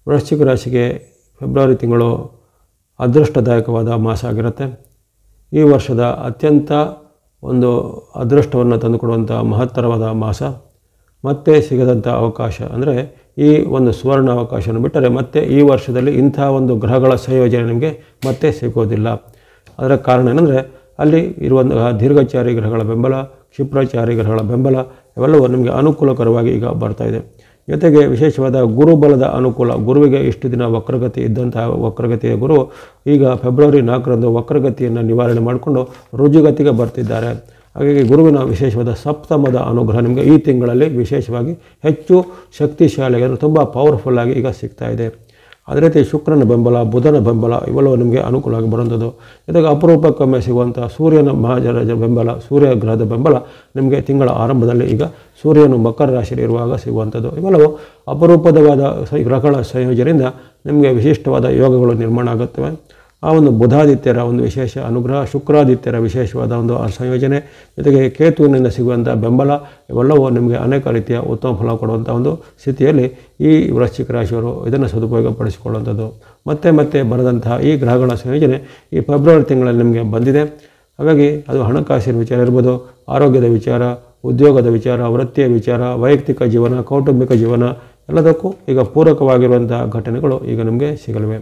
ವೃಶ್ಚಿಕ ರಾಶಿಗೆ ಫೆಬ್ರವರಿ ತಿಂಗಳು ಅದೃಷ್ಟದಾಯಕವಾದ ಮಾಸ ಆಗಿರುತ್ತೆ. ಈ ವರ್ಷದ ಅತ್ಯಂತ ಒಂದು ಅದೃಷ್ಟವನ್ನು ತಂದುಕೊಡುವಂಥ ಮಹತ್ತರವಾದ ಮಾಸ. ಮತ್ತೆ ಸಿಗದಂಥ ಅವಕಾಶ ಅಂದರೆ ಈ ಒಂದು ಸುವರ್ಣ ಅವಕಾಶವನ್ನು ಬಿಟ್ಟರೆ ಮತ್ತೆ ಈ ವರ್ಷದಲ್ಲಿ ಇಂಥ ಒಂದು ಗ್ರಹಗಳ ಸಂಯೋಜನೆ ನಿಮಗೆ ಮತ್ತೆ ಸಿಗೋದಿಲ್ಲ. ಅದರ ಕಾರಣ ಏನಂದರೆ ಅಲ್ಲಿ ಇರುವಂತಹ ದೀರ್ಘಚಾರಿ ಗ್ರಹಗಳ ಬೆಂಬಲ, ಕ್ಷಿಪ್ರಚಾರಿ ಗ್ರಹಗಳ ಬೆಂಬಲ ಇವೆಲ್ಲವೂ ನಿಮಗೆ ಅನುಕೂಲಕರವಾಗಿ ಈಗ ಬರ್ತಾಯಿದೆ. ಜೊತೆಗೆ ವಿಶೇಷವಾದ ಗುರುಬಲದ ಅನುಕೂಲ. ಗುರುವಿಗೆ ಇಷ್ಟು ದಿನ ವಕ್ರಗತಿ ಇದ್ದಂತಹ ವಕ್ರಗತಿಯ ಗುರು ಈಗ ಫೆಬ್ರವರಿ 4ರಂದು ವಕ್ರಗತಿಯನ್ನು ನಿವಾರಣೆ ಮಾಡಿಕೊಂಡು ರುಜುಗತಿಗೆ ಬರ್ತಿದ್ದಾರೆ. ಹಾಗಾಗಿ ಗುರುವಿನ ವಿಶೇಷವಾದ ಸಪ್ತಮದ ಅನುಗ್ರಹ ನಿಮಗೆ ಈ ತಿಂಗಳಲ್ಲಿ ವಿಶೇಷವಾಗಿ ಹೆಚ್ಚು ಶಕ್ತಿಶಾಲಿಯಾಗಿ ಅಂದರೆ ತುಂಬ ಪವರ್ಫುಲ್ಲಾಗಿ ಈಗ ಸಿಗ್ತಾ ಇದೆ. ಅದೇ ರೀತಿ ಶುಕ್ರನ ಬೆಂಬಲ, ಬುಧನ ಬೆಂಬಲ ಇವೆಲ್ಲವೂ ನಿಮಗೆ ಅನುಕೂಲವಾಗಿ ಬರುವಂಥದ್ದು. ಜೊತೆಗೆ ಅಪರೂಪಕ್ಕೊಮ್ಮೆ ಸಿಗುವಂಥ ಸೂರ್ಯನ ಮಹಾಜರ ಬೆಂಬಲ, ಸೂರ್ಯ ಗ್ರಹದ ಬೆಂಬಲ ನಿಮಗೆ ತಿಂಗಳ ಆರಂಭದಲ್ಲಿ ಈಗ ಸೂರ್ಯನು ಮಕರ ರಾಶಿಯಲ್ಲಿ ಇರುವಾಗ ಸಿಗುವಂಥದ್ದು. ಇವೆಲ್ಲವೂ ಅಪರೂಪದವಾದ ಗ್ರಹಗಳ ಸಂಯೋಜನೆಯಿಂದ ನಿಮಗೆ ವಿಶಿಷ್ಟವಾದ ಯೋಗಗಳು ನಿರ್ಮಾಣ ಆಗುತ್ತವೆ. ಆ ಒಂದು ಬುಧಾದಿತ್ಯರ ಒಂದು ವಿಶೇಷ ಅನುಗ್ರಹ, ಶುಕ್ರಾದಿತ್ಯರ ವಿಶೇಷವಾದ ಒಂದು ಸಂಯೋಜನೆ, ಜೊತೆಗೆ ಕೇತುವಿನಿಂದ ಸಿಗುವಂಥ ಬೆಂಬಲ ಇವೆಲ್ಲವೂ ನಿಮಗೆ ಅನೇಕ ರೀತಿಯ ಉತ್ತಮ ಫಲ ಕೊಡುವಂಥ ಒಂದು ಸ್ಥಿತಿಯಲ್ಲಿ ಈ ವೃಶ್ಚಿಕ ರಾಶಿಯವರು ಇದನ್ನು ಸದುಪಯೋಗಪಡಿಸಿಕೊಳ್ಳುವಂಥದ್ದು. ಮತ್ತೆ ಬರೆದಂತಹ ಈ ಗ್ರಹಗಳ ಸಂಯೋಜನೆ ಈ ಫೆಬ್ರವರಿ ತಿಂಗಳಲ್ಲಿ ನಿಮಗೆ ಬಂದಿದೆ. ಹಾಗಾಗಿ ಅದು ಹಣಕಾಸಿನ ವಿಚಾರ ಇರ್ಬೋದು, ಆರೋಗ್ಯದ ವಿಚಾರ, ಉದ್ಯೋಗದ ವಿಚಾರ, ವೃತ್ತಿಯ ವಿಚಾರ, ವೈಯಕ್ತಿಕ ಜೀವನ, ಕೌಟುಂಬಿಕ ಜೀವನ ಎಲ್ಲದಕ್ಕೂ ಈಗ ಪೂರಕವಾಗಿರುವಂಥ ಘಟನೆಗಳು ಈಗ ನಿಮಗೆ ಸಿಗಲಿವೆ.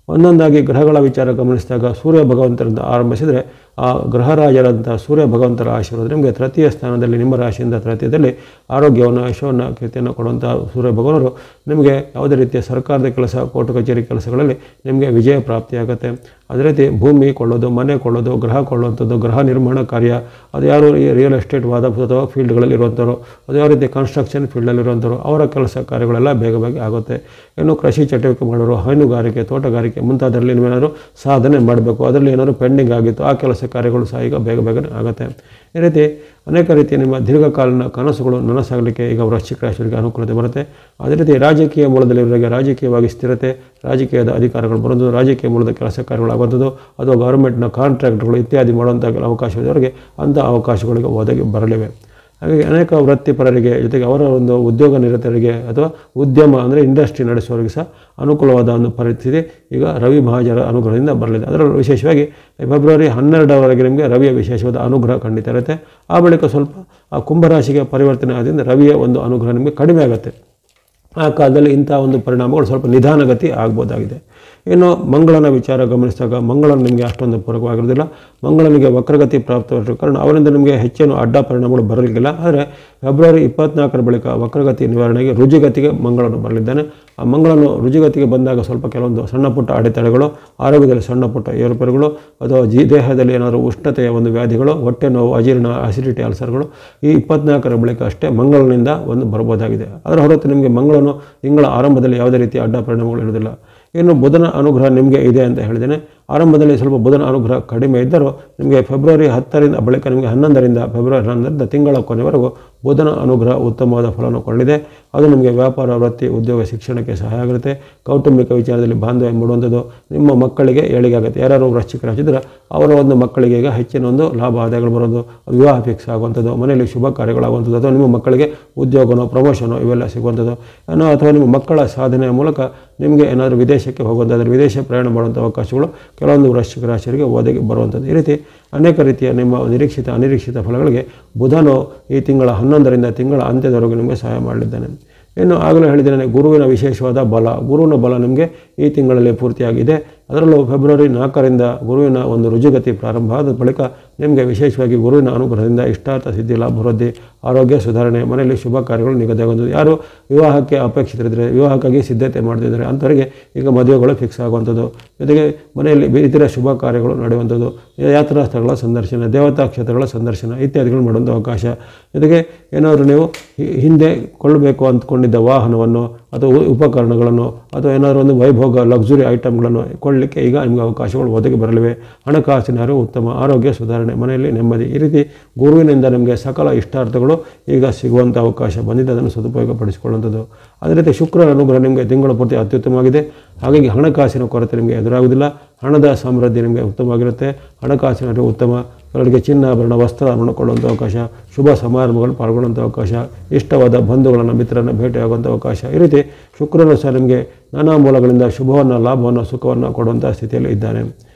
ಒಂದೊಂದಾಗಿ ಗ್ರಹಗಳ ವಿಚಾರ ಗಮನಿಸಿದಾಗ ಸೂರ್ಯ ಭಗವಂತರಿಂದ ಆರಂಭಿಸಿದರೆ ಆ ಗ್ರಹರಾಜರಂಥ ಸೂರ್ಯ ಭಗವಂತರ ಆಶೀರ್ವಾದ ನಿಮಗೆ ತೃತೀಯ ಸ್ಥಾನದಲ್ಲಿ ನಿಮ್ಮ ರಾಶಿಯಿಂದ ತೃತೀಯದಲ್ಲಿ ಆರೋಗ್ಯವನ್ನು, ಯಶವನ್ನು, ಕೀರ್ತಿಯನ್ನು ಕೊಡುವಂಥ ಸೂರ್ಯ ಭಗವಾನರು ನಿಮಗೆ ಯಾವುದೇ ರೀತಿಯ ಸರ್ಕಾರದ ಕೆಲಸ, ಕೋರ್ಟ್ ಕಚೇರಿ ಕೆಲಸಗಳಲ್ಲಿ ನಿಮಗೆ ವಿಜಯ ಪ್ರಾಪ್ತಿಯಾಗುತ್ತೆ. ಅದೇ ರೀತಿ ಭೂಮಿ ಕೊಳ್ಳೋದು, ಮನೆ ಕೊಳ್ಳೋದು, ಗ್ರಹ ಕೊಳ್ಳುವಂಥದ್ದು, ಗೃಹ ನಿರ್ಮಾಣ ಕಾರ್ಯ, ಅದು ಯಾರು ಈ ರಿಯಲ್ ಎಸ್ಟೇಟ್ ವಾದ ಅಥವಾ ಫೀಲ್ಡ್ಗಳಲ್ಲಿ ಇರುವಂಥವ್ರು, ಅದು ಯಾವ ರೀತಿ ಕನ್ಸ್ಟ್ರಕ್ಷನ್ ಫೀಲ್ಡಲ್ಲಿರುವಂಥವ್ರು ಅವರ ಕೆಲಸ ಕಾರ್ಯಗಳೆಲ್ಲ ಬೇಗ ಆಗುತ್ತೆ. ಇನ್ನು ಕೃಷಿ ಚಟುವಟಿಕೆ ಮಾಡೋರು, ಹೈನುಗಾರಿಕೆ, ತೋಟಗಾರಿಕೆ ಮುಂತಾದರಲ್ಲಿ ನೀವೇನಾದರೂ ಸಾಧನೆ ಮಾಡಬೇಕು, ಅದರಲ್ಲಿ ಏನಾದರೂ ಪೆಂಡಿಂಗ್ ಆಗಿತ್ತು ಆ ಕೆಲಸ ಕಾರ್ಯಗಳು ಸಹ ಈಗ ಬೇಗನೆ ಆಗುತ್ತೆ. ಈ ರೀತಿ ಅನೇಕ ರೀತಿಯ ನಿಮ್ಮ ದೀರ್ಘಕಾಲೀನ ಕನಸುಗಳು ನನಸಾಗಲಿಕ್ಕೆ ಈಗ ವೃಶ್ಚಿಕ ರಾಶಿಯವರಿಗೆ ಅನುಕೂಲತೆ ಬರುತ್ತೆ. ಅದೇ ರೀತಿ ರಾಜಕೀಯ ಮೂಲದಲ್ಲಿರೋರಿಗೆ ರಾಜಕೀಯವಾಗಿ ಸ್ಥಿರತೆ, ರಾಜಕೀಯದ ಅಧಿಕಾರಗಳು ಬರೋದು, ರಾಜಕೀಯ ಮೂಲದ ಕೆಲಸ ಕಾರ್ಯಗಳಾಗುವಂಥದ್ದು ಅಥವಾ ಗೌರ್ಮೆಂಟ್ನ ಕಾಂಟ್ರಾಕ್ಟ್ಗಳು ಇತ್ಯಾದಿ ಮಾಡುವಂಥ ಅವಕಾಶವಿದ್ದವರಿಗೆ ಅಂಥ ಅವಕಾಶಗಳಿಗೆ ಒದಗಿ ಬರಲಿವೆ. ಹಾಗಾಗಿ ಅನೇಕ ವೃತ್ತಿಪರರಿಗೆ, ಜೊತೆಗೆ ಅವರ ಒಂದು ಉದ್ಯೋಗ ನಿರತರಿಗೆ ಅಥವಾ ಉದ್ಯಮ ಅಂದರೆ ಇಂಡಸ್ಟ್ರಿ ನಡೆಸುವವರಿಗೆ ಸಹ ಅನುಕೂಲವಾದ ಒಂದು ಪರಿಸ್ಥಿತಿ ಈಗ ರವಿ ಮಹಾಜರ ಅನುಗ್ರಹದಿಂದ ಬರಲಿದೆ. ಅದರಲ್ಲೂ ವಿಶೇಷವಾಗಿ ಫೆಬ್ರವರಿ 12ರವರೆಗೆ ನಿಮಗೆ ರವಿಯ ವಿಶೇಷವಾದ ಅನುಗ್ರಹ ಖಂಡಿತ ಇರುತ್ತೆ. ಆ ಬಳಿಕ ಸ್ವಲ್ಪ ಆ ಕುಂಭರಾಶಿಗೆ ಪರಿವರ್ತನೆ ಆದ್ರಿಂದ ರವಿಯ ಒಂದು ಅನುಗ್ರಹ ನಿಮಗೆ ಕಡಿಮೆ ಆಗುತ್ತೆ. ಆ ಕಾಲದಲ್ಲಿ ಇಂಥ ಒಂದು ಪರಿಣಾಮಗಳು ಸ್ವಲ್ಪ ನಿಧಾನಗತಿ ಆಗ್ಬೋದಾಗಿದೆ. ಇನ್ನು ಮಂಗಳನ ವಿಚಾರ ಗಮನಿಸಿದಾಗ ಮಂಗಳನು ನಿಮಗೆ ಅಷ್ಟೊಂದು ಪೂರಕವಾಗಿರೋದಿಲ್ಲ. ಮಂಗಳನಿಗೆ ವಕ್ರಗತಿ ಪ್ರಾಪ್ತವಾಗಿರೋ ಕಾರಣ ಅವರಿಂದ ನಿಮಗೆ ಹೆಚ್ಚೇನು ಅಡ್ಡ ಪರಿಣಾಮಗಳು ಬರಲಿಕ್ಕಿಲ್ಲ. ಆದರೆ ಫೆಬ್ರವರಿ 24ರ ಬಳಿಕ ವಕ್ರಗತಿ ನಿವಾರಣೆಗೆ ರುಜುಗತಿಗೆ ಮಂಗಳನು ಬರಲಿದ್ದಾನೆ. ಆ ಮಂಗಳನು ರುಜುಗತಿಗೆ ಬಂದಾಗ ಸ್ವಲ್ಪ ಕೆಲವೊಂದು ಸಣ್ಣ ಪುಟ್ಟ ಅಡೆತಡೆಗಳು, ಆರೋಗ್ಯದಲ್ಲಿ ಸಣ್ಣ ಪುಟ್ಟ ಏರುಪೇರುಗಳು ಅಥವಾ ದೇಹದಲ್ಲಿ ಏನಾದರೂ ಉಷ್ಣತೆಯ ಒಂದು ವ್ಯಾಧಿಗಳು, ಹೊಟ್ಟೆ ನೋವು, ಅಜೀರ್ಣ, ಅಸಿಡಿಟಿ, ಅಲ್ಸರ್ಗಳು ಈ 24ರ ಬಳಿಕ ಅಷ್ಟೇ ಮಂಗಳನಿಂದ ಒಂದು ಬರ್ಬೋದಾಗಿದೆ. ಅದರ ಹೊರತು ನಿಮಗೆ ಮಂಗಳನು ತಿಂಗಳ ಆರಂಭದಲ್ಲಿ ಯಾವುದೇ ರೀತಿಯ ಅಡ್ಡ ಪರಿಣಾಮಗಳು ಇರೋದಿಲ್ಲ. ಇನ್ನು ಬುಧನ ಅನುಗ್ರಹ ನಿಮಗೆ ಇದೆ ಅಂತ ಹೇಳಿದ್ದೇನೆ. ಆರಂಭದಲ್ಲಿ ಸ್ವಲ್ಪ ಬುಧನ ಅನುಗ್ರಹ ಕಡಿಮೆ ಇದ್ದರೂ ನಿಮಗೆ ಫೆಬ್ರವರಿ 10ರಿಂದ ಬಳಿಕ ನಿಮಗೆ 11ರಿಂದ ಫೆಬ್ರವರಿ 11ರಿಂದ ತಿಂಗಳ ಕೊನೆವರೆಗೂ ಬುಧನ ಅನುಗ್ರಹ ಉತ್ತಮವಾದ ಫಲವನ್ನು ಕೊಳ್ಳಿದೆ. ಅದು ನಿಮಗೆ ವ್ಯಾಪಾರ, ವೃತ್ತಿ, ಉದ್ಯೋಗ, ಶಿಕ್ಷಣಕ್ಕೆ ಸಹಾಯ ಆಗುತ್ತೆ. ಕೌಟುಂಬಿಕ ವಿಚಾರದಲ್ಲಿ ಬಾಂಧವ್ಯ ಮೂಡುವಂಥದ್ದು, ನಿಮ್ಮ ಮಕ್ಕಳಿಗೆ ಏಳಿಗೆ ಆಗುತ್ತೆ. ಯಾರು ವೃಶ್ಚಿಕ ರಾಶಿಯಿದ್ದರೆ ಅವರ ಒಂದು ಮಕ್ಕಳಿಗೆ ಈಗ ಹೆಚ್ಚಿನ ಒಂದು ಲಾಭ ಆದಾಯಗಳು ಬರೋದು, ವಿವಾಹ ಫಿಕ್ಸ್ ಆಗುವಂಥದ್ದು, ಮನೆಯಲ್ಲಿ ಶುಭ ಕಾರ್ಯಗಳಾಗುವಂಥದ್ದು, ಅಥವಾ ನಿಮ್ಮ ಮಕ್ಕಳಿಗೆ ಉದ್ಯೋಗನೋ ಪ್ರಮೋಷನೋ ಇವೆಲ್ಲ ಸಿಗುವಂಥದ್ದು, ಅಥವಾ ನಿಮ್ಮ ಮಕ್ಕಳ ಸಾಧನೆಯ ಮೂಲಕ ನಿಮಗೆ ಏನಾದರೂ ವಿದೇಶಕ್ಕೆ ಹೋಗುವಂಥದ್ದು, ವಿದೇಶ ಪ್ರಯಾಣ ಮಾಡುವಂಥ ಅವಕಾಶಗಳು ಕೆಲವೊಂದು ವೃಶ್ಚಿಕ ರಾಶಿಯವರಿಗೆ ಒದಗಿ ಬರುವಂಥದ್ದು. ಈ ರೀತಿ ಅನೇಕ ರೀತಿಯ ನಿಮ್ಮ ನಿರೀಕ್ಷಿತ ಅನಿರೀಕ್ಷಿತ ಫಲಗಳಿಗೆ ಬುಧನು ಈ ತಿಂಗಳ 11ರಿಂದ ತಿಂಗಳ ಅಂತ್ಯದವರೆಗೂ ನಿಮಗೆ ಸಹಾಯ ಮಾಡಲಿದ್ದಾನೆ. ಇನ್ನು ಆಗಲೇ ಹೇಳಿದ್ದೇನೆ ಗುರುವಿನ ವಿಶೇಷವಾದ ಬಲ, ಗುರುವಿನ ಬಲ ನಿಮಗೆ ಈ ತಿಂಗಳಲ್ಲಿ ಪೂರ್ತಿಯಾಗಿದೆ. ಅದರಲ್ಲೂ ಫೆಬ್ರವರಿ 4ರಿಂದ ಗುರುವಿನ ಒಂದು ರುಜುಗತಿ ಪ್ರಾರಂಭ ಆದ ಬಳಿಕ ನಿಮಗೆ ವಿಶೇಷವಾಗಿ ಗುರುವಿನ ಅನುಗ್ರಹದಿಂದ ಇಷ್ಟಾರ್ಥ ಸಿದ್ಧಿ, ಲಾಭ ವೃದ್ಧಿ, ಆರೋಗ್ಯ ಸುಧಾರಣೆ, ಮನೆಯಲ್ಲಿ ಶುಭ ಕಾರ್ಯಗಳು ನಿಗದಿಯಾಗುವಂಥದ್ದು. ಯಾರು ವಿವಾಹಕ್ಕೆ ಅಪೇಕ್ಷಿತರಿದ್ದರೆ, ವಿವಾಹಕ್ಕಾಗಿ ಸಿದ್ಧತೆ ಮಾಡ್ತಿದ್ದಾರೆ ಅಂಥವರಿಗೆ ಈಗ ಮದುವೆಗಳು ಫಿಕ್ಸ್ ಆಗುವಂಥದ್ದು, ಜೊತೆಗೆ ಮನೆಯಲ್ಲಿ ಇತರ ಶುಭ ಕಾರ್ಯಗಳು ನಡೆಯುವಂಥದ್ದು, ಯಾತ್ರಾ ಸ್ಥಳಗಳ ಸಂದರ್ಶನ, ದೇವತಾ ಕ್ಷೇತ್ರಗಳ ಸಂದರ್ಶನ ಇತ್ಯಾದಿಗಳು ಮಾಡುವಂಥ ಅವಕಾಶ. ಜೊತೆಗೆ ಏನಾದರೂ ನೀವು ಹಿಂದೆ ಕೊಳ್ಳಬೇಕು ಅಂದ್ಕೊಂಡಿದ್ದ ವಾಹನವನ್ನು ಅಥವಾ ಉಪಕರಣಗಳನ್ನು ಅಥವಾ ಏನಾದರೂ ಒಂದು ವೈಭೋಗ ಲಕ್ಸುರಿ ಐಟಮ್ಗಳನ್ನು ಕೊಳ್ಳಲಿಕ್ಕೆ ಈಗ ನಿಮಗೆ ಅವಕಾಶಗಳು ಒದಗಿ ಬರಲಿವೆ. ಹಣಕಾಸಿನ ಅರಿವು ಉತ್ತಮ, ಆರೋಗ್ಯ ಸುಧಾರಣೆ, ಮನೆಯಲ್ಲಿ ನೆಮ್ಮದಿ. ಈ ರೀತಿ ಗುರುವಿನಿಂದ ನಿಮಗೆ ಸಕಲ ಇಷ್ಟಾರ್ಥಗಳು ಈಗ ಸಿಗುವಂಥ ಅವಕಾಶ ಬಂದಿದ್ದು ಅದನ್ನು ಸದುಪಯೋಗಪಡಿಸಿಕೊಳ್ಳುವಂಥದ್ದು. ಅದೇ ರೀತಿ ಶುಕ್ರನ ಅನುಗ್ರಹ ನಿಮಗೆ ತಿಂಗಳ ಪೂರ್ತಿ ಅತ್ಯುತ್ತಮವಾಗಿದೆ. ಹಾಗಾಗಿ ಹಣಕಾಸಿನ ಕೊರತೆ ನಿಮಗೆ ಎದುರಾಗುವುದಿಲ್ಲ. ಹಣದ ಸಮೃದ್ಧಿ ನಿಮಗೆ ಉತ್ತಮವಾಗಿರುತ್ತೆ. ಹಣಕಾಸಿನ ಅರಿವು ಉತ್ತಮ, ಕೆಲವರಿಗೆ ಚಿನ್ನಾಭರಣ ವಸ್ತ್ರಾಭರಣ ಕೊಳ್ಳುವಂಥ ಅವಕಾಶ, ಶುಭ ಸಮಾರಂಭಗಳು ಪಾಲ್ಗೊಳ್ಳುವಂಥ ಅವಕಾಶ, ಇಷ್ಟವಾದ ಬಂಧುಗಳನ್ನು ಮಿತ್ರರನ್ನು ಭೇಟಿಯಾಗುವಂಥ ಅವಕಾಶ. ಈ ರೀತಿ ಶುಕ್ರನು ಸಹ ನಿಮಗೆ ನಾನಾ ಮೂಲಗಳಿಂದ ಶುಭವನ್ನು, ಲಾಭವನ್ನು, ಸುಖವನ್ನು ಕೊಡುವಂಥ ಸ್ಥಿತಿಯಲ್ಲಿ ಇದ್ದಾನೆ.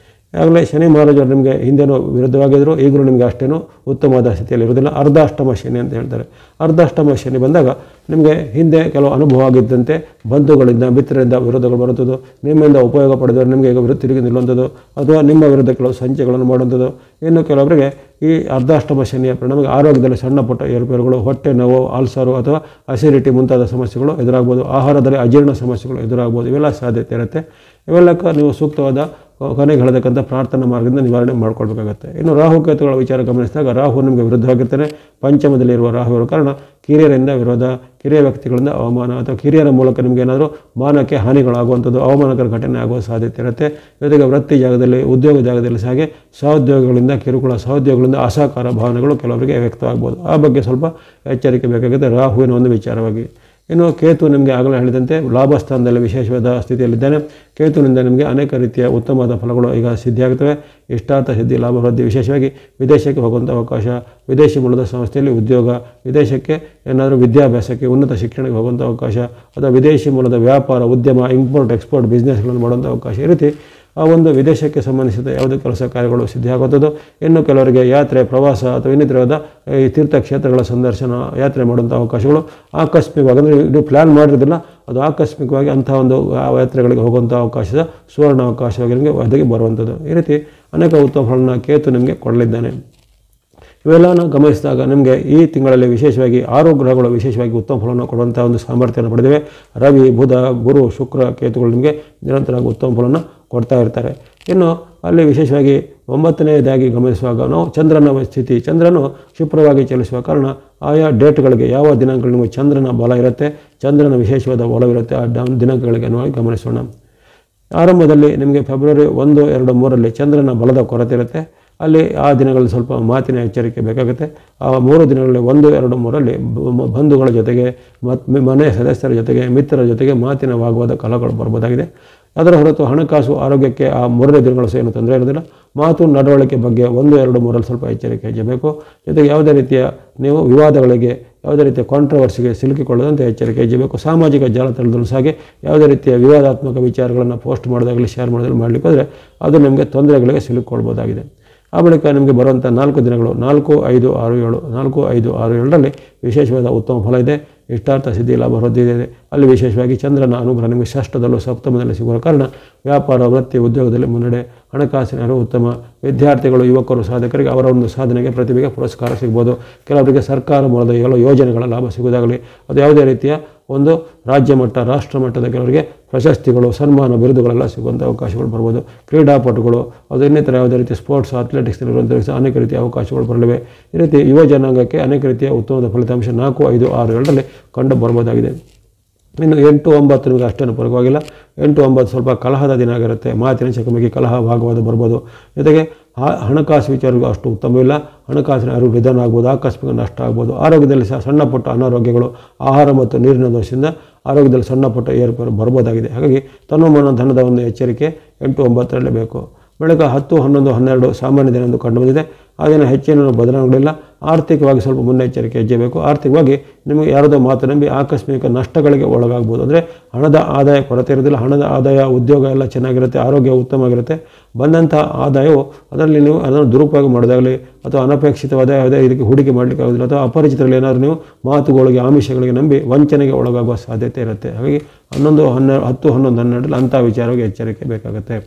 ಆಗಲೇ ಶನಿ ಮಹಾರಾಜರು ನಿಮಗೆ ಹಿಂದೆನೂ ವಿರುದ್ಧವಾಗಿದ್ದರು, ಈಗಲೂ ನಿಮಗೆ ಅಷ್ಟೇನೂ ಉತ್ತಮವಾದ ಸ್ಥಿತಿಯಲ್ಲಿ ಇರೋದಿಲ್ಲ. ಅರ್ಧಾಷ್ಟಮ ಶನಿ ಅಂತ ಹೇಳ್ತಾರೆ. ಅರ್ಧಾಷ್ಟಮ ಶನಿ ಬಂದಾಗ ನಿಮಗೆ ಹಿಂದೆ ಕೆಲವು ಅನುಭವ ಆಗಿದ್ದಂತೆ ಬಂಧುಗಳಿಂದ, ಮಿತ್ರರಿಂದ ವಿರೋಧಗಳು ಬರುತ್ತದೆ. ನಿಮ್ಮಿಂದ ಉಪಯೋಗ ಪಡೆದವರು ನಿಮಗೆ ಈಗ ವಿರುದ್ಧ ತಿರುಗಿ ನಿಲ್ಲುವಂಥದ್ದು, ಅಥವಾ ನಿಮ್ಮ ವಿರುದ್ಧ ಕೆಲವು ಸಂಚೆಗಳನ್ನು ಮಾಡುವಂಥದ್ದು. ಇನ್ನು ಕೆಲವರಿಗೆ ಈ ಅರ್ಧಾಷ್ಟಮ ಶನಿಯ ಪರಿಣಾಮ ಆರೋಗ್ಯದಲ್ಲಿ ಸಣ್ಣ ಪುಟ್ಟ ಏರುಪೇರುಗಳು, ಹೊಟ್ಟೆ ನೋವು, ಅಲ್ಸರು ಅಥವಾ ಅಸಿಡಿಟಿ ಮುಂತಾದ ಸಮಸ್ಯೆಗಳು ಎದುರಾಗ್ಬೋದು. ಆಹಾರದಲ್ಲಿ ಅಜೀರ್ಣ ಸಮಸ್ಯೆಗಳು ಎದುರಾಗ್ಬೋದು. ಇವೆಲ್ಲ ಸಾಧ್ಯತೆ ಇರುತ್ತೆ. ಇವೆಲ್ಲಕ್ಕೆ ನೀವು ಸೂಕ್ತವಾದ ಕೊನೆಗೆ ಹೇಳತಕ್ಕಂಥ ಪ್ರಾರ್ಥನಾ ಮಾರ್ಗದಿಂದ ನಿವಾರಣೆ ಮಾಡ್ಕೊಳ್ಬೇಕಾಗತ್ತೆ. ಇನ್ನು ರಾಹುಕೇತುಗಳ ವಿಚಾರ ಗಮನಿಸಿದಾಗ ರಾಹು ನಿಮಗೆ ವಿರುದ್ಧವಾಗಿರ್ತಾನೆ. ಪಂಚಮದಲ್ಲಿರುವ ರಾಹು ಇರೋ ಕಾರಣ ಕಿರಿಯರಿಂದ ವಿರೋಧ, ಕಿರಿಯ ವ್ಯಕ್ತಿಗಳಿಂದ ಅವಮಾನ ಅಥವಾ ಕಿರಿಯರ ಮೂಲಕ ನಿಮಗೆ ಏನಾದರೂ ಮಾನಕ್ಕೆ ಹಾನಿಗಳಾಗುವಂಥದ್ದು, ಅವಮಾನಕರ ಘಟನೆ ಆಗುವ ಸಾಧ್ಯತೆ ಇರುತ್ತೆ. ಜೊತೆಗೆ ವೃತ್ತಿ ಜಾಗದಲ್ಲಿ, ಉದ್ಯೋಗ ಜಾಗದಲ್ಲಿ ಸಹ ಹಾಗೆ ಸಹೋದ್ಯೋಗಿಗಳಿಂದ ಕಿರುಕುಳ, ಸಹೋದ್ಯೋಗಿಗಳಿಂದ ಅಸಹಕಾರ ಭಾವನೆಗಳು ಕೆಲವರಿಗೆ ವ್ಯಕ್ತವಾಗ್ಬೋದು. ಆ ಬಗ್ಗೆ ಸ್ವಲ್ಪ ಎಚ್ಚರಿಕೆ ಬೇಕಾಗುತ್ತೆ ರಾಹುವಿನ ಒಂದು ವಿಚಾರವಾಗಿ. ಇನ್ನು ಕೇತು ನಿಮಗೆ ಆಗಲೇ ಹೇಳಿದಂತೆ ಲಾಭಸ್ಥಾನದಲ್ಲಿ ವಿಶೇಷವಾದ ಸ್ಥಿತಿಯಲ್ಲಿದ್ದಾನೆ. ಕೇತುವಿನಿಂದ ನಿಮಗೆ ಅನೇಕ ರೀತಿಯ ಉತ್ತಮವಾದ ಫಲಗಳು ಈಗ ಸಿದ್ಧಿಯಾಗುತ್ತವೆ. ಇಷ್ಟಾರ್ಥ ಸಿದ್ಧಿ, ಲಾಭ ವೃದ್ಧಿ, ವಿಶೇಷವಾಗಿ ವಿದೇಶಕ್ಕೆ ಹೋಗುವಂಥ ಅವಕಾಶ, ವಿದೇಶಿ ಮೂಲದ ಸಂಸ್ಥೆಯಲ್ಲಿ ಉದ್ಯೋಗ, ವಿದೇಶಕ್ಕೆ ಏನಾದರೂ ವಿದ್ಯಾಭ್ಯಾಸಕ್ಕೆ, ಉನ್ನತ ಶಿಕ್ಷಣಕ್ಕೆ ಹೋಗುವಂಥ ಅವಕಾಶ, ಅಥವಾ ವಿದೇಶಿ ಮೂಲದ ವ್ಯಾಪಾರ, ಉದ್ಯಮ, ಇಂಪೋರ್ಟ್ ಎಕ್ಸ್ಪೋರ್ಟ್ ಬಿಸ್ನೆಸ್ಗಳನ್ನು ಮಾಡುವಂಥ ಅವಕಾಶ. ಈ ರೀತಿ ಆ ಒಂದು ವಿದೇಶಕ್ಕೆ ಸಂಬಂಧಿಸಿದ ಯಾವುದೇ ಕೆಲಸ ಕಾರ್ಯಗಳು ಸಿದ್ಧಿಯಾಗುವಂಥದ್ದು. ಇನ್ನು ಕೆಲವರಿಗೆ ಯಾತ್ರೆ, ಪ್ರವಾಸ ಅಥವಾ ಇನ್ನಿತರವಾದ ಈ ತೀರ್ಥಕ್ಷೇತ್ರಗಳ ಸಂದರ್ಶನ, ಯಾತ್ರೆ ಮಾಡುವಂಥ ಅವಕಾಶಗಳು ಆಕಸ್ಮಿಕವಾಗಿ, ಅಂದರೆ ಇದು ಪ್ಲ್ಯಾನ್ ಮಾಡಿರೋದಿಲ್ಲ, ಅದು ಆಕಸ್ಮಿಕವಾಗಿ ಅಂಥ ಒಂದು ಯಾತ್ರೆಗಳಿಗೆ ಹೋಗುವಂಥ ಅವಕಾಶದ ಸುವರ್ಣ ಅವಕಾಶವಾಗಿ ನಿಮಗೆ ಒದಗಿ ಬರುವಂಥದ್ದು. ಈ ರೀತಿ ಅನೇಕ ಉತ್ತಮ ಫಲನ ಕೇತು ನಿಮಗೆ ಕೊಡಲಿದ್ದಾನೆ. ಇವೆಲ್ಲವನ್ನು ಗಮನಿಸಿದಾಗ ನಿಮಗೆ ಈ ತಿಂಗಳಲ್ಲಿ ವಿಶೇಷವಾಗಿ 6 ಗ್ರಹಗಳು ವಿಶೇಷವಾಗಿ ಉತ್ತಮ ಫಲವನ್ನು ಕೊಡುವಂಥ ಒಂದು ಸಾಮರ್ಥ್ಯವನ್ನು ಪಡೆದಿವೆ. ರವಿ, ಬುಧ, ಗುರು, ಶುಕ್ರ, ಕೇತುಗಳು ನಿಮಗೆ ನಿರಂತರವಾಗಿ ಉತ್ತಮ ಫಲವನ್ನು ಕೊಡ್ತಾ ಇರ್ತಾರೆ. ಇನ್ನು ಅಲ್ಲಿ ವಿಶೇಷವಾಗಿ 9ನೇದಾಗಿ ಗಮನಿಸುವಾಗ ನಾವು ಚಂದ್ರನ ಸ್ಥಿತಿ, ಚಂದ್ರನು ಶುಭ್ರವಾಗಿ ಚಲಿಸುವ ಕಾರಣ ಆಯಾ ಡೇಟ್ಗಳಿಗೆ, ಯಾವ ದಿನಾಂಕಗಳು ನಿಮಗೆ ಚಂದ್ರನ ಬಲ ಇರುತ್ತೆ, ಚಂದ್ರನ ವಿಶೇಷವಾದ ಒಲವಿರುತ್ತೆ, ಆ ದಿನಾಂಕಗಳಿಗೆ ಗಮನಿಸೋಣ. ಆರಂಭದಲ್ಲಿ ನಿಮಗೆ ಫೆಬ್ರವರಿ 1, 2, 3ರಲ್ಲಿ ಚಂದ್ರನ ಬಲದ ಕೊರತೆ ಇರುತ್ತೆ. ಅಲ್ಲಿ ಆ ದಿನಗಳಲ್ಲಿ ಸ್ವಲ್ಪ ಮಾತಿನ ಎಚ್ಚರಿಕೆ ಬೇಕಾಗುತ್ತೆ. ಆ 3 ದಿನಗಳಲ್ಲಿ 1, 2, 3ರಲ್ಲಿ ಬಂಧುಗಳ ಜೊತೆಗೆ, ಮನೆಯ ಸದಸ್ಯರ ಜೊತೆಗೆ, ಮಿತ್ರರ ಜೊತೆಗೆ ಮಾತಿನ ವಾಗ್ವಾದ ಕಲಹಗಳು ಬರ್ಬೋದಾಗಿದೆ. ಅದರ ಹೊರತು ಹಣಕಾಸು, ಆರೋಗ್ಯಕ್ಕೆ ಆ 3 ದಿನಗಳು ಸಹ ಏನು ತೊಂದರೆ ಇರೋದಿಲ್ಲ. ಮಾತು, ನಡವಳಿಕೆ ಬಗ್ಗೆ 1, 2, 3ರಲ್ಲಿ ಸ್ವಲ್ಪ ಎಚ್ಚರಿಕೆ ಹೆಜ್ಜಬೇಕು. ಜೊತೆಗೆ ಯಾವುದೇ ರೀತಿಯ ನೀವು ವಿವಾದಗಳಿಗೆ, ಯಾವುದೇ ರೀತಿಯ ಕಾಂಟ್ರವರ್ಸಿಗೆ ಸಿಲುಕಿಕೊಳ್ಳದಂತೆ ಎಚ್ಚರಿಕೆ ಹೆಜ್ಜಬೇಕು. ಸಾಮಾಜಿಕ ಜಾಲತಾಣದಲ್ಲೂ ಸಹ ಯಾವುದೇ ರೀತಿಯ ವಿವಾದಾತ್ಮಕ ವಿಚಾರಗಳನ್ನು ಪೋಸ್ಟ್ ಮಾಡೋದಾಗಲಿ, ಶೇರ್ ಮಾಡೋದಾಗಲಿ ಮಾಡಲಿಕ್ಕೆ ಹೋದರೆ ಅದು ನಿಮಗೆ ತೊಂದರೆಗಳಿಗೆ ಸಿಲುಕಿಕೊಳ್ಬೋದಾಗಿದೆ. ಆ ಬಳಿಕ ನಿಮಗೆ ಬರುವಂಥ 4 ದಿನಗಳು 4, 5, 6, 7, 4, 5, 6, 7ರಲ್ಲಿ ವಿಶೇಷವಾದ ಉತ್ತಮ ಫಲ ಇದೆ. ಇಷ್ಟಾರ್ಥ ಸಿದ್ಧಿ, ಲಾಭ ವೃದ್ಧಿ ಇದೆ. ಅಲ್ಲಿ ವಿಶೇಷವಾಗಿ ಚಂದ್ರನ ಅನುಗ್ರಹ ನಿಮಗೆ ಷಷ್ಠದಲ್ಲೂ ಸಪ್ತಮದಲ್ಲಿ ಸಿಗುವ ಕಾರಣ ವ್ಯಾಪಾರ, ವೃತ್ತಿ, ಉದ್ಯೋಗದಲ್ಲಿ ಮುನ್ನಡೆ, ಹಣಕಾಸಿನ ಅರಿವು ಉತ್ತಮ. ವಿದ್ಯಾರ್ಥಿಗಳು, ಯುವಕರು, ಸಾಧಕರಿಗೆ ಅವರ ಒಂದು ಸಾಧನೆಗೆ, ಪ್ರತಿಭೆಗೆ ಪುರಸ್ಕಾರ ಸಿಗ್ಬೋದು. ಕೆಲವರಿಗೆ ಸರ್ಕಾರ ಮೂಲದ ಯೋಜನೆಗಳ ಲಾಭ ಸಿಗುವುದಾಗಲಿ, ಅದು ಯಾವುದೇ ರೀತಿಯ ಒಂದು ರಾಜ್ಯ ಮಟ್ಟ, ರಾಷ್ಟ್ರ ಮಟ್ಟದ ಕೆಲವರಿಗೆ ಪ್ರಶಸ್ತಿಗಳು, ಸನ್ಮಾನ, ಬಿರುದುಗಳೆಲ್ಲ ಸಿಗುವಂಥ ಅವಕಾಶಗಳು ಬರ್ಬೋದು. ಕ್ರೀಡಾಪಟುಗಳು, ಅದು ಇನ್ನಿತರ ಯಾವುದೇ ರೀತಿ ಸ್ಪೋರ್ಟ್ಸ್, ಅಥ್ಲೆಟಿಕ್ಸ್ನಲ್ಲಿರುವಂಥ ಅನೇಕ ರೀತಿಯ ಅವಕಾಶಗಳು ಬರಲಿವೆ. ಈ ರೀತಿ ಯುವ ಜನಾಂಗಕ್ಕೆ ಅನೇಕ ರೀತಿಯ ಉತ್ತಮವಾದ ಫಲಿತಾಂಶ 4, 5, 6, 7ರಲ್ಲಿ ಕಂಡು ಬರ್ಬೋದಾಗಿದೆ. ಇನ್ನು 8, 9 ನಿಮಗೆ ಅಷ್ಟೇನು ಪರವಾಗಿಲ್ಲ. 8, 9 ಸ್ವಲ್ಪ ಕಲಹದ ದಿನ ಆಗಿರುತ್ತೆ. ಮಾತಿನ ಚಕಮಕಿ, ಕಲಹ, ವಾಗ್ವಾದ ಬರ್ಬೋದು. ಜೊತೆಗೆ ಹಣಕಾಸು ವಿಚಾರಗಳು ಅಷ್ಟು ಉತ್ತಮವಿಲ್ಲ. ಹಣಕಾಸಿನ ಅರಿವು ನಿಧಾನ ಆಗ್ಬೋದು, ಆಕಸ್ಮಿಕ ನಷ್ಟ ಆಗ್ಬೋದು. ಆರೋಗ್ಯದಲ್ಲಿ ಸಹ ಸಣ್ಣ ಪುಟ್ಟ ಅನಾರೋಗ್ಯಗಳು, ಆಹಾರ ಮತ್ತು ನೀರಿನ ದೋಷದಿಂದ ಆರೋಗ್ಯದಲ್ಲಿ ಸಣ್ಣ ಪುಟ್ಟ ಏರುಪೇರು ಬರ್ಬೋದಾಗಿದೆ. ಹಾಗಾಗಿ ತನುಮನ ಧನದ ಒಂದು ಎಚ್ಚರಿಕೆ 8, 9ರಲ್ಲಿ ಬೇಕು. ಬಳಿಕ 10, 11, 12 ಸಾಮಾನ್ಯ ದಿನ ಎಂದು ಕಂಡು ಬಂದಿದೆ. ಆ ದಿನ ಹೆಚ್ಚೇನು ಬದಲಾವಣೆಗಳಿಲ್ಲ. ಆರ್ಥಿಕವಾಗಿ ಸ್ವಲ್ಪ ಮುನ್ನೆಚ್ಚರಿಕೆ ಹೆಜ್ಜೆ ಬೇಕು. ಆರ್ಥಿಕವಾಗಿ ನಿಮಗೆ ಯಾರದೋ ಮಾತು ನಂಬಿ ಆಕಸ್ಮಿಕ ನಷ್ಟಗಳಿಗೆ ಒಳಗಾಗ್ಬೋದು. ಅಂದರೆ ಹಣದ ಆದಾಯ ಕೊರತೆ ಇರೋದಿಲ್ಲ. ಹಣದ ಆದಾಯ, ಉದ್ಯೋಗ ಎಲ್ಲ ಚೆನ್ನಾಗಿರುತ್ತೆ, ಆರೋಗ್ಯ ಉತ್ತಮವಾಗಿರುತ್ತೆ. ಬಂದಂಥ ಆದಾಯವು ಅದರಲ್ಲಿ ನೀವು ಅದನ್ನು ದುರುಪಯೋಗ ಮಾಡೋದಾಗಲಿ, ಅಥವಾ ಅನಪೇಕ್ಷಿತವಾದ ಯಾವುದೇ ಇದಕ್ಕೆ ಹೂಡಿಕೆ ಮಾಡಲಿಕ್ಕೆ ಆಗೋದಿಲ್ಲ, ಅಥವಾ ಅಪರಿಚಿತರಲ್ಲಿ ಏನಾದರೂ ನೀವು ಮಾತುಗಳಿಗೆ, ಆಮಿಷಗಳಿಗೆ ನಂಬಿ ವಂಚನೆಗೆ ಒಳಗಾಗುವ ಸಾಧ್ಯತೆ ಇರುತ್ತೆ. ಹಾಗಾಗಿ 11, 10, 11, 12ರಲ್ಲಿ ಅಂಥ ವಿಚಾರವಾಗಿ ಎಚ್ಚರಿಕೆ ಬೇಕಾಗುತ್ತೆ.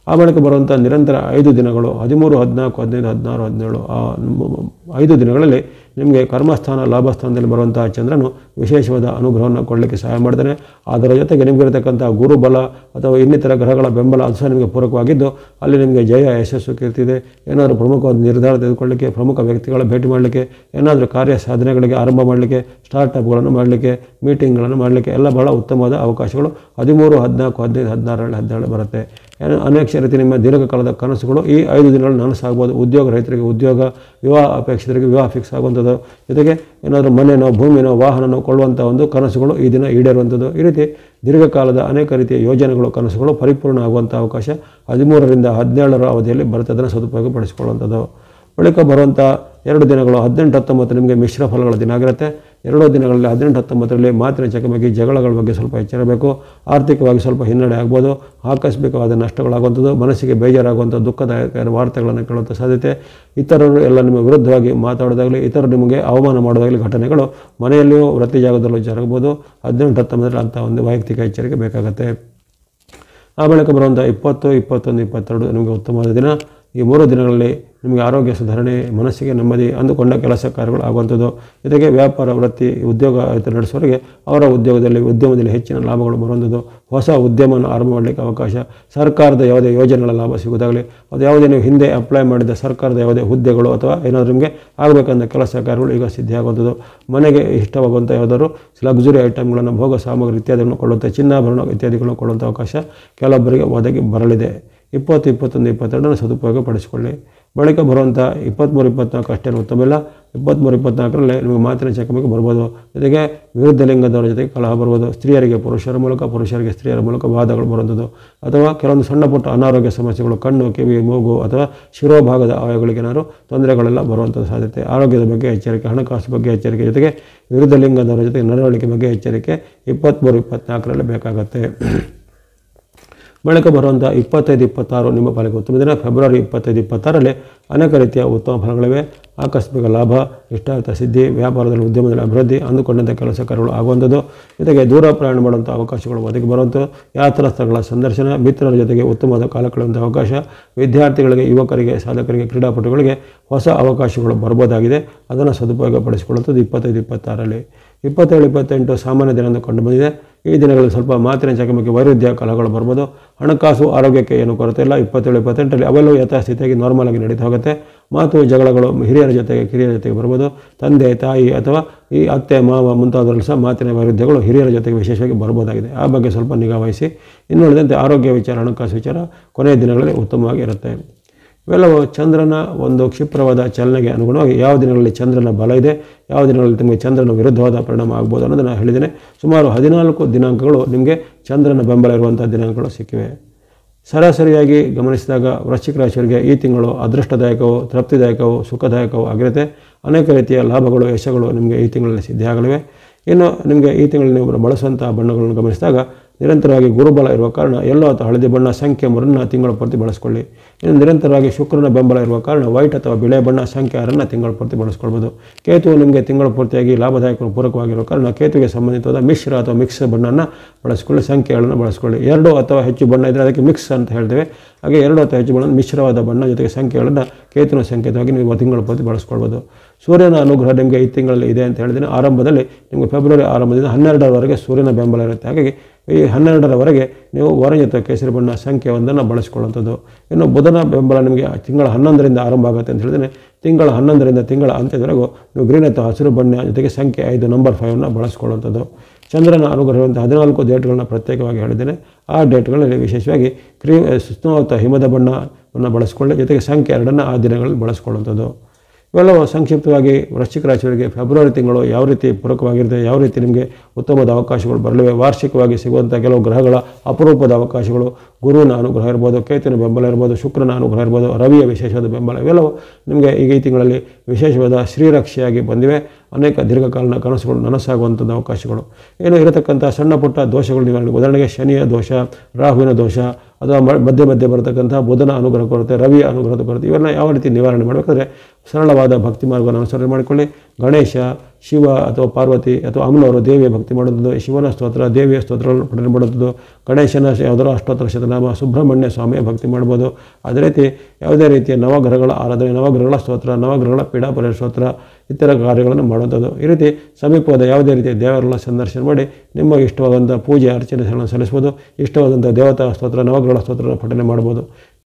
ಆ ಬಳಿಕ ಬರುವಂಥ ನಿರಂತರ 5 ದಿನಗಳು 13, 14, 15, 16, 17 ಆ 5 ದಿನಗಳಲ್ಲಿ ನಿಮಗೆ ಕರ್ಮಸ್ಥಾನ, ಲಾಭಸ್ಥಾನದಲ್ಲಿ ಬರುವಂಥ ಚಂದ್ರನು ವಿಶೇಷವಾದ ಅನುಗ್ರಹವನ್ನು ಕೊಡಲಿಕ್ಕೆ ಸಹಾಯ ಮಾಡ್ತಾನೆ. ಅದರ ಜೊತೆಗೆ ನಿಮಗಿರತಕ್ಕಂಥ ಗುರುಬಲ ಅಥವಾ ಇನ್ನಿತರ ಗ್ರಹಗಳ ಬೆಂಬಲ ಅದು ಸಹ ನಿಮಗೆ ಪೂರಕವಾಗಿದ್ದು, ಅಲ್ಲಿ ನಿಮಗೆ ಜಯ, ಯಶಸ್ಸು, ಕೀರ್ತಿ ಇದೆ. ಏನಾದರೂ ಪ್ರಮುಖವಾದ ನಿರ್ಧಾರ ತೆಗೆದುಕೊಳ್ಳಲಿಕ್ಕೆ, ಪ್ರಮುಖ ವ್ಯಕ್ತಿಗಳ ಭೇಟಿ ಮಾಡಲಿಕ್ಕೆ, ಏನಾದರೂ ಕಾರ್ಯ ಸಾಧನೆಗಳಿಗೆ ಆರಂಭ ಮಾಡಲಿಕ್ಕೆ, ಸ್ಟಾರ್ಟಪ್ಗಳನ್ನು ಮಾಡಲಿಕ್ಕೆ, ಮೀಟಿಂಗ್ಗಳನ್ನು ಮಾಡಲಿಕ್ಕೆ ಎಲ್ಲ ಬಹಳ ಉತ್ತಮವಾದ ಅವಕಾಶಗಳು 13, 14, 15, 16, 17 ಬರುತ್ತೆ. ಅನೇಕ ರೀತಿ ನಿಮ್ಮ ದೀರ್ಘಕಾಲದ ಕನಸುಗಳು ಈ 5 ದಿನಗಳಲ್ಲಿ ನನಸಾಗ್ಬೋದು. ಉದ್ಯೋಗ ರೈತರಿಗೆ ಉದ್ಯೋಗ, ವಿವಾಹ ಅಪೇಕ್ಷಿತರಿಗೆ ವಿವಾಹ ಫಿಕ್ಸ್ ಆಗುವಂಥದ್ದು, ಜೊತೆಗೆ ಏನಾದರೂ ಮನೆನೋ, ಭೂಮಿನೋ, ವಾಹನನೋ ಕೊಳ್ಳುವಂಥ ಒಂದು ಕನಸುಗಳು ಈ ದಿನ ಈಡೇರುವಂಥದ್ದು. ಈ ರೀತಿ ದೀರ್ಘಕಾಲದ ಅನೇಕ ರೀತಿಯ ಯೋಜನೆಗಳು, ಕನಸುಗಳು ಪರಿಪೂರ್ಣ ಆಗುವಂಥ ಅವಕಾಶ 13ರಿಂದ 17ರ ಅವಧಿಯಲ್ಲಿ ಬರ್ತದನ್ನು ಸದುಪಯೋಗ ಪಡಿಸಿಕೊಳ್ಳುವಂಥದ್ದು. ಬಳಿಕ ಬರುವಂಥ 2 ದಿನಗಳು 18, 19 ನಿಮಗೆ ಮಿಶ್ರ ಫಲಗಳ ದಿನ ಆಗಿರುತ್ತೆ. 2 ದಿನಗಳಲ್ಲಿ 18, 19ರಲ್ಲಿ ಮಾತಿನ ಚಕಮಕಿ, ಜಗಳಗಳ ಬಗ್ಗೆ ಸ್ವಲ್ಪ ಎಚ್ಚರಬೇಕು. ಆರ್ಥಿಕವಾಗಿ ಸ್ವಲ್ಪ ಹಿನ್ನಡೆ ಆಗ್ಬೋದು. ಆಕಸ್ಮಿಕವಾದ ನಷ್ಟಗಳಾಗುವಂಥದ್ದು, ಮನಸ್ಸಿಗೆ ಬೇಜಾರಾಗುವಂಥ ದುಃಖದಾಯಕ ವಾರ್ತೆಗಳನ್ನು ಕೇಳುವಂಥ ಸಾಧ್ಯತೆ, ಇತರರು ಎಲ್ಲ ನಿಮ್ಮ ವಿರುದ್ಧವಾಗಿ ಮಾತಾಡೋದಾಗಲಿ, ಇತರರು ನಿಮಗೆ ಅವಮಾನ ಮಾಡೋದಾಗಲಿ ಘಟನೆಗಳು ಮನೆಯಲ್ಲಿಯೂ ವೃತ್ತಿ ಜಾಗದಲ್ಲೂ ಜರಗಬಹುದು. 18, 19ರಲ್ಲಿ ಅಂಥ ಒಂದು ವೈಯಕ್ತಿಕ ಎಚ್ಚರಿಕೆ ಬೇಕಾಗುತ್ತೆ. ಆ ಬಳಿಕ ಬರುವಂಥ 20, 21, 22 ನಿಮಗೆ ಉತ್ತಮವಾದ ದಿನ. ಈ 3 ದಿನಗಳಲ್ಲಿ ನಿಮಗೆ ಆರೋಗ್ಯ ಸುಧಾರಣೆ, ಮನಸ್ಸಿಗೆ ನೆಮ್ಮದಿ, ಅಂದುಕೊಂಡ ಕೆಲಸ ಕಾರ್ಯಗಳು ಆಗುವಂಥದ್ದು. ಜೊತೆಗೆ ವ್ಯಾಪಾರ, ವೃತ್ತಿ, ಉದ್ಯೋಗ ನಡೆಸೋರಿಗೆ ಅವರ ಉದ್ಯಮದಲ್ಲಿ ಹೆಚ್ಚಿನ ಲಾಭಗಳು ಬರುವಂಥದ್ದು. ಹೊಸ ಉದ್ಯಮವನ್ನು ಆರಂಭ ಮಾಡಲಿಕ್ಕೆ ಅವಕಾಶ, ಸರ್ಕಾರದ ಯಾವುದೇ ಯೋಜನೆಗಳ ಲಾಭ ಸಿಗೋದಾಗಲಿ, ಅದು ಯಾವುದೇ ನೀವು ಹಿಂದೆ ಅಪ್ಲೈ ಮಾಡಿದ ಸರ್ಕಾರದ ಯಾವುದೇ ಹುದ್ದೆಗಳು ಅಥವಾ ಏನಾದರೂ ನಿಮಗೆ ಆಗಬೇಕಂತ ಕೆಲಸ ಕಾರ್ಯಗಳು ಈಗ ಸಿದ್ಧಿಯಾಗುವಂಥದ್ದು. ಮನೆಗೆ ಇಷ್ಟವಾಗುವಂಥ ಯಾವುದಾದ್ರು ಲಕ್ಸುರಿ ಐಟಮ್ಗಳನ್ನು, ಭೋಗ ಸಾಮಗ್ರಿ ಇತ್ಯಾದಿಗಳನ್ನು ಕೊಳ್ಳುವಂಥ, ಚಿನ್ನಾಭರಣ ಇತ್ಯಾದಿಗಳನ್ನು ಕೊಳ್ಳುವಂಥ ಅವಕಾಶ ಕೆಲವೊಬ್ಬರಿಗೆ ಒದಗಿ ಬರಲಿದೆ. 20, 21, 22 ಸದುಪಯೋಗ ಪಡಿಸಿಕೊಳ್ಳಿ. ಬಳಿಕ ಬರುವಂಥ 23, 24 ಅಷ್ಟೇನು ಉತ್ತಮವಿಲ್ಲ. 23, 24ರಲ್ಲಿ ನಿಮಗೆ ಮಾತಿನ ಚಕಮಕಿ ಬರ್ಬೋದು. ಜೊತೆಗೆ ವಿರುದ್ಧ ಲಿಂಗದವರ ಜೊತೆಗೆ ಕಲಹ ಬರ್ಬೋದು. ಸ್ತ್ರೀಯರಿಗೆ ಪುರುಷರ ಮೂಲಕ, ಪುರುಷರಿಗೆ ಸ್ತ್ರೀಯರ ಮೂಲಕ ವಾದಗಳು ಬರುವಂಥದ್ದು. ಅಥವಾ ಕೆಲವೊಂದು ಸಣ್ಣ ಪುಟ್ಟ ಅನಾರೋಗ್ಯ ಸಮಸ್ಯೆಗಳು, ಕಣ್ಣು, ಕಿವಿ, ಮೂಗು ಅಥವಾ ಶಿರೋಭಾಗದ ಅವಯವಗಳಿಗೆ ಏನಾದರೂ ತೊಂದರೆಗಳೆಲ್ಲ ಬರುವಂಥ ಸಾಧ್ಯತೆ. ಆರೋಗ್ಯದ ಬಗ್ಗೆ ಎಚ್ಚರಿಕೆ, ಹಣಕಾಸು ಬಗ್ಗೆ ಎಚ್ಚರಿಕೆ, ಜೊತೆಗೆ ವಿರುದ್ಧ ಲಿಂಗದವರ ಜೊತೆಗೆ ನಡವಳಿಕೆ ಬಗ್ಗೆ ಎಚ್ಚರಿಕೆ 23, 24ರಲ್ಲಿ ಬೇಕಾಗುತ್ತೆ. ಬಳಿಕ ಬರುವಂಥ 25, 26 ನಿಮ್ಮ ಪಾಲಿಗೆ ಉತ್ತಮ ದಿನ. ಫೆಬ್ರವರಿ 25, 26ರಲ್ಲಿ ಅನೇಕ ರೀತಿಯ ಉತ್ತಮ ಫಲಗಳಿವೆ. ಆಕಸ್ಮಿಕ ಲಾಭ, ಇಷ್ಟಾರ್ಥ ಸಿದ್ಧಿ, ವ್ಯಾಪಾರದಲ್ಲಿ, ಉದ್ಯಮದಲ್ಲಿ ಅಭಿವೃದ್ಧಿ, ಅಂದುಕೊಂಡಂಥ ಕೆಲಸ ಕಾರ್ಯಗಳು ಆಗುವಂಥದ್ದು. ಜೊತೆಗೆ ದೂರ ಪ್ರಯಾಣ ಮಾಡುವಂಥ ಅವಕಾಶಗಳು ಒದಗಿ ಬರುವಂಥದ್ದು. ಯಾತ್ರಾ ಸ್ಥಳಗಳ ಸಂದರ್ಶನ, ಮಿತ್ರರ ಜೊತೆಗೆ ಉತ್ತಮವಾದ ಕಾಲ ಕಳೆಯುವಂಥ ಅವಕಾಶ, ವಿದ್ಯಾರ್ಥಿಗಳಿಗೆ, ಯುವಕರಿಗೆ, ಸಾಧಕರಿಗೆ, ಕ್ರೀಡಾಪಟುಗಳಿಗೆ ಹೊಸ ಅವಕಾಶಗಳು ಬರ್ಬೋದಾಗಿದೆ. ಅದನ್ನು ಸದುಪಯೋಗ ಪಡಿಸಿಕೊಳ್ಳುವಂಥದ್ದು 25, 26ರಲ್ಲಿ. 27, 28 ಸಾಮಾನ್ಯ ದಿನ ಎಂದು ಕಂಡು ಬಂದಿದೆ. ಈ ದಿನಗಳಲ್ಲಿ ಸ್ವಲ್ಪ ಮಾತಿನ ಚಕಮಕಿ, ವೈರುಧ್ಯ, ಕಲಹಗಳು ಬರ್ಬೋದು. ಹಣಕಾಸು, ಆರೋಗ್ಯಕ್ಕೆ ಏನು ಕೊರತೆ ಇಲ್ಲ. 27, 28ರಲ್ಲಿ ಅವೆಲ್ಲವೂ ಯಥಾಸ್ಥಿತಿಯಾಗಿ ನಾರ್ಮಲ್ ಆಗಿ ನಡೀತಾ ಹೋಗುತ್ತೆ. ಮಾತು, ಜಗಳಗಳು ಹಿರಿಯರ ಜೊತೆಗೆ, ಕಿರಿಯರ ಜೊತೆಗೆ ಬರ್ಬೋದು. ತಂದೆ, ತಾಯಿ ಅಥವಾ ಈ ಅತ್ತೆ, ಮಾವ ಮುಂತಾದವರಲ್ಲಿ ಸಹ ಮಾತಿನ ವೈರುಧ್ಯಗಳು ಹಿರಿಯರ ಜೊತೆಗೆ ವಿಶೇಷವಾಗಿ ಬರ್ಬೋದಾಗಿದೆ. ಆ ಬಗ್ಗೆ ಸ್ವಲ್ಪ ನಿಗಾ ವಹಿಸಿ. ಇನ್ನುಳಿದಂತೆ ಆರೋಗ್ಯ ವಿಚಾರ, ಹಣಕಾಸು ವಿಚಾರ ಕೊನೆಯ ದಿನಗಳಲ್ಲಿ ಉತ್ತಮವಾಗಿ ಇರುತ್ತೆ. ಇವೆಲ್ಲವೂ ಚಂದ್ರನ ಒಂದು ಕ್ಷಿಪ್ರವಾದ ಚಲನೆಗೆ ಅನುಗುಣವಾಗಿ ಯಾವ ದಿನಗಳಲ್ಲಿ ಚಂದ್ರನ ಬಲ ಇದೆ, ಯಾವ ದಿನಗಳಲ್ಲಿ ನಿಮಗೆ ಚಂದ್ರನ ವಿರುದ್ಧವಾದ ಪರಿಣಾಮ ಆಗ್ಬೋದು ಅನ್ನೋದನ್ನು ಹೇಳಿದ್ದೇನೆ. ಸುಮಾರು 14 ದಿನಾಂಕಗಳು ನಿಮಗೆ ಚಂದ್ರನ ಬೆಂಬಲ ಇರುವಂಥ ದಿನಾಂಕಗಳು ಸಿಕ್ಕಿವೆ. ಸರಾಸರಿಯಾಗಿ ಗಮನಿಸಿದಾಗ ವೃಶ್ಚಿಕ ರಾಶಿಯವರಿಗೆ ಈ ತಿಂಗಳು ಅದೃಷ್ಟದಾಯಕವೂ, ತೃಪ್ತಿದಾಯಕವೂ, ಸುಖದಾಯಕವೂ ಆಗಿರುತ್ತೆ. ಅನೇಕ ರೀತಿಯ ಲಾಭಗಳು, ಯಶಗಳು ನಿಮಗೆ ಈ ತಿಂಗಳಲ್ಲಿ ಸಿದ್ಧಿಯಾಗಲಿವೆ. ಇನ್ನು ನಿಮಗೆ ಈ ತಿಂಗಳಲ್ಲಿ ನೀವು ಬಳಸುವಂಥ ಬಣ್ಣಗಳನ್ನು ಗಮನಿಸಿದಾಗ ನಿರಂತರವಾಗಿ ಗುರುಬಲ ಇರುವ ಕಾರಣ ಯೆಲ್ಲೋ ಅಥವಾ ಹಳದಿ ಬಣ್ಣ, ಸಂಖ್ಯೆ 3 ತಿಂಗಳ ಪೂರ್ತಿ ಬಳಸ್ಕೊಳ್ಳಿ. ಇನ್ನು ನಿರಂತರವಾಗಿ ಶುಕ್ರನ ಬೆಂಬಲ ಇರುವ ಕಾರಣ ವೈಟ್ ಅಥವಾ ಬಿಳೆ ಬಣ್ಣ, ಸಂಖ್ಯೆ 6 ತಿಂಗಳ ಪೂರ್ತಿ ಬಳಸ್ಕೊಳ್ಬೋದು. ಕೇತು ನಿಮಗೆ ತಿಂಗಳ ಪೂರ್ತಿಯಾಗಿ ಲಾಭದಾಯಕ ಪೂರಕವಾಗಿರುವ ಕಾರಣ ಕೇತುವಿಗೆ ಸಂಬಂಧಿತವಾದ ಮಿಶ್ರ ಅಥವಾ ಮಿಕ್ಸ್ ಬಣ್ಣವನ್ನು ಬಳಸ್ಕೊಳ್ಳಿ. ಸಂಖ್ಯೆ 7 ಬಳಸ್ಕೊಳ್ಳಿ. 2 ಅಥವಾ ಹೆಚ್ಚು ಬಣ್ಣ ಇದ್ದರೆ ಅದಕ್ಕೆ ಮಿಕ್ಸ್ ಅಂತ ಹೇಳ್ತೇವೆ. ಹಾಗೆ 2 ಅಥವಾ ಹೆಚ್ಚು ಬಣ್ಣ, ಮಿಶ್ರವಾದ ಬಣ್ಣ ಜೊತೆಗೆ ಸಂಖ್ಯೆ 7 ಕೇತುವಿನ ಸಂಕೇತವಾಗಿ ನೀವು ತಿಂಗಳ ಪೂರ್ತಿ ಬಳಸ್ಕೊಳ್ಬೋದು. ಸೂರ್ಯನ ಅನುಗ್ರಹ ನಿಮಗೆ ಈ ತಿಂಗಳಲ್ಲಿ ಇದೆ ಅಂತ ಹೇಳಿದ್ದೀನಿ. ಆರಂಭದಲ್ಲಿ ನಿಮಗೆ ಫೆಬ್ರವರಿ ಆರಂಭದಿಂದ 12ರವರೆಗೆ ಸೂರ್ಯನ ಬೆಂಬಲ ಇರುತ್ತೆ. ಹಾಗಾಗಿ ಈ 12ರವರೆಗೆ ನೀವು ಆರೆಂಜ್ ಅಥವಾ ಕೇಸರಿ ಬಣ್ಣ, ಸಂಖ್ಯೆ 1 ಬಳಸ್ಕೊಳ್ಳುವಂಥದ್ದು. ಇನ್ನು ಬುಧನ ಬೆಂಬಲ ನಿಮಗೆ ತಿಂಗಳ 11ರಿಂದ ಆರಂಭ ಆಗುತ್ತೆ ಅಂತ ಹೇಳಿದ್ರೆ ತಿಂಗಳ 11ರಿಂದ ತಿಂಗಳ ಅಂತ್ಯದವರೆಗೂ ನೀವು ಗ್ರೀನ್ ಅಥವಾ ಹಸಿರು ಬಣ್ಣ ಜೊತೆಗೆ ಸಂಖ್ಯೆ 5 ನಂಬರ್ 5 ಬಳಸ್ಕೊಳ್ಳುವಂಥದ್ದು. ಚಂದ್ರನ ಅನುಗ್ರಹ ಇರುವಂಥ 14 ಡೇಟ್ಗಳನ್ನ ಪ್ರತ್ಯೇಕವಾಗಿ ಹೇಳಿದ್ದೇನೆ. ಆ ಡೇಟ್ಗಳಲ್ಲಿ ವಿಶೇಷವಾಗಿ ಸ್ನೋ ಅಥವಾ ಹಿಮದ ಬಣ್ಣವನ್ನು ಬಳಸ್ಕೊಳ್ಳಿ. ಜೊತೆಗೆ ಸಂಖ್ಯೆ 2 ಆ ದಿನಗಳಲ್ಲಿ ಬಳಸ್ಕೊಳ್ಳುವಂಥದ್ದು. ಇವೆಲ್ಲವೂ ಸಂಕ್ಷಿಪ್ತವಾಗಿ ವೃಶ್ಚಿಕ ರಾಶಿಯವರಿಗೆ ಫೆಬ್ರವರಿ ತಿಂಗಳು ಯಾವ ರೀತಿ ಪೂರಕವಾಗಿರುತ್ತೆ, ಯಾವ ರೀತಿ ನಿಮಗೆ ಉತ್ತಮವಾದ ಅವಕಾಶಗಳು ಬರಲಿವೆ, ವಾರ್ಷಿಕವಾಗಿ ಸಿಗುವಂಥ ಕೆಲವು ಗ್ರಹಗಳ ಅಪರೂಪದ ಅವಕಾಶಗಳು, ಗುರುವಿನ ಅನುಗ್ರಹ ಇರ್ಬೋದು, ಕೇತುವಿನ ಬೆಂಬಲ ಇರ್ಬೋದು, ಶುಕ್ರನ ಅನುಗ್ರಹ ಇರ್ಬೋದು, ರವಿಯ ವಿಶೇಷವಾದ ಬೆಂಬಲ, ಇವೆಲ್ಲವೂ ನಿಮಗೆ ಈಗ ಈ ತಿಂಗಳಲ್ಲಿ ವಿಶೇಷವಾದ ಶ್ರೀರಕ್ಷೆಯಾಗಿ ಬಂದಿವೆ. ಅನೇಕ ದೀರ್ಘಕಾಲನ ಕನಸುಗಳು ನನಸಾಗುವಂಥದ್ದು ಅವಕಾಶಗಳು ಏನು ಇರತಕ್ಕಂಥ ಸಣ್ಣ ಪುಟ್ಟ ದೋಷಗಳು ನಿವಾರಣೆ, ಉದಾಹರಣೆಗೆ ಶನಿಯ ದೋಷ, ರಾಹುವಿನ ದೋಷ ಅಥವಾ ಮಧ್ಯೆ ಬರತಕ್ಕಂಥ ಬುಧನ ಅನುಗ್ರಹ ಕೊರತೆ, ರವಿಯ ಅನುಗ್ರಹದ ಕೊರತೆ, ಇವನ್ನ ಯಾವ ರೀತಿ ನಿವಾರಣೆ ಮಾಡಬೇಕಾದ್ರೆ ಸರಳವಾದ ಭಕ್ತಿ ಮಾರ್ಗವನ್ನು ಅನುಸರಣೆ ಮಾಡಿಕೊಳ್ಳಿ. ಗಣೇಶ, ಶಿವ ಅಥವಾ ಪಾರ್ವತಿ ಅಥವಾ ಅಮ್ಮನವರು ದೇವಿಯ ಭಕ್ತಿ ಮಾಡುವಂಥದ್ದು, ಶಿವನ ಸ್ತೋತ್ರ, ದೇವಿಯ ಸ್ತೋತ್ರಗಳನ್ನು ಪಠನೆ ಮಾಡುವಂಥದ್ದು, ಗಣೇಶನ ಯಾವುದೋ ಅಷ್ಟೋತ್ತರ ಶತನಾಮ, ಸುಬ್ರಹ್ಮಣ್ಯ ಸ್ವಾಮಿಯ ಭಕ್ತಿ ಮಾಡ್ಬೋದು. ಅದೇ ರೀತಿ ಯಾವುದೇ ರೀತಿಯ ನವಗ್ರಹಗಳ ಆರಾಧನೆ, ನವಗ್ರಹಗಳ ಸ್ತೋತ್ರ, ನವಗ್ರಹಗಳ ಪೀಡಾಪರಿಹಾರ ಸ್ತೋತ್ರ ಇತರ ಕಾರ್ಯಗಳನ್ನು ಮಾಡುವಂಥದ್ದು. ಈ ರೀತಿ ಸಮೀಪವಾದ ಯಾವುದೇ ರೀತಿಯ ದೇವರುಗಳ ಸಂದರ್ಶನ ಮಾಡಿ ನಿಮ್ಮ ಇಷ್ಟವಾದಂಥ ಪೂಜೆ ಅರ್ಚನೆಗಳನ್ನು ಸಲ್ಲಿಸ್ಬೋದು. ಇಷ್ಟವಾದಂಥ ದೇವತಾ ಸ್ತೋತ್ರ, ನವಗ್ರಹಗಳ ಸ್ತೋತ್ರವನ್ನು ಪಠನೆ ಮಾಡ್ಬೋದು.